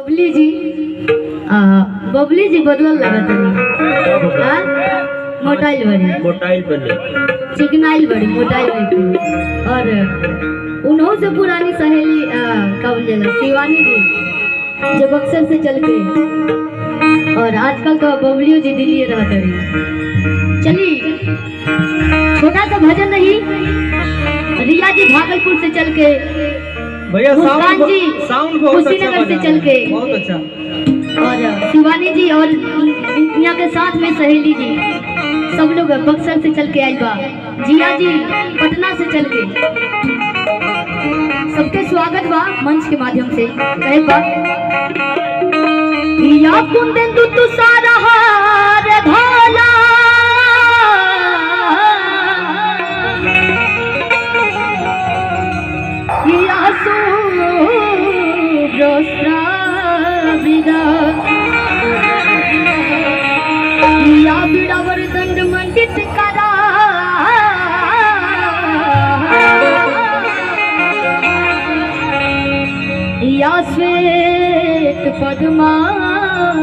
बबली जी बबली जी बदल लगत है मोटाइल बड़ी चिकनाइल बड़ी मोटाइल बड़ी और उन्हों से पुरानी सहेली शिवानी जी जो बक्सर से चल के और आजकल तो बबलियो जी दिल्ली रहते रही। चलिए छोटा सा भजन नहीं, रिया जी भागलपुर से चल के, भैया साउंड कुशीनगर से चल के, बहुत अच्छा, और शिवानी जी और यहाँ के साथ में सहेली जी सब लोग बक्सर से चल के आए बा, जिया जी पटना से चल के, सबके स्वागत बा मंच के माध्यम से। कहे बा या कुंदेंदु तुषार हार धोला या या बिड़ावर दंड मंडित करा या श्वेत पद्मासना।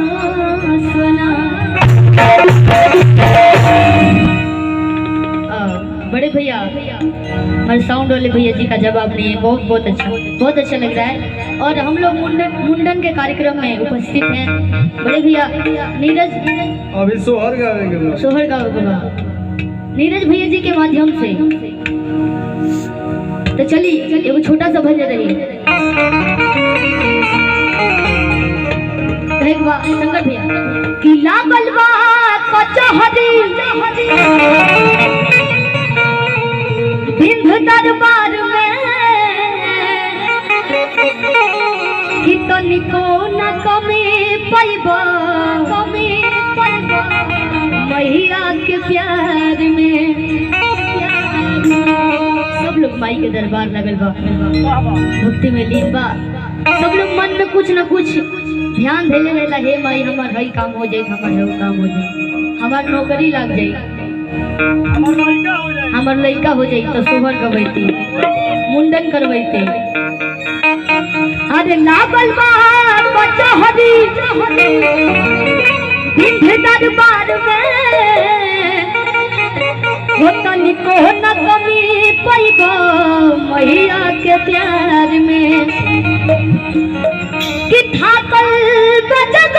बड़े भैया हमारे साउंड वाले भैया जी का जवाब नहीं है, बहुत अच्छा लग रहा है। और हम लोग मुंडन के कार्यक्रम में उपस्थित हैं। बड़े भैया नीरज अभी सोहर गावेगा नीरज भैया जी के माध्यम से। तो चलिए एगो छोटा सा भजन रही शंकर भैया कि लागल बा कचहरी बिंध दरबार में कि तनिको न कमी पैबा मैया के प्यार में। सब लोग माई के दरबार लगल बा, भक्ति में लीन बा, सब लोग मन में कुछ न कुछ ध्यान देले रहेला, हे माई हमार हई काम हो जाए, हमार काम हो जाए, हमार नौकरी लग जाए, हमार लड़का हो जाए, तो सोहर गवैती मुंडन करवैती। अरे लागल बा कचहरी बिंध दरबार में तनिको न कमी पैबा मैया के प्यार में कि ठाकल बजग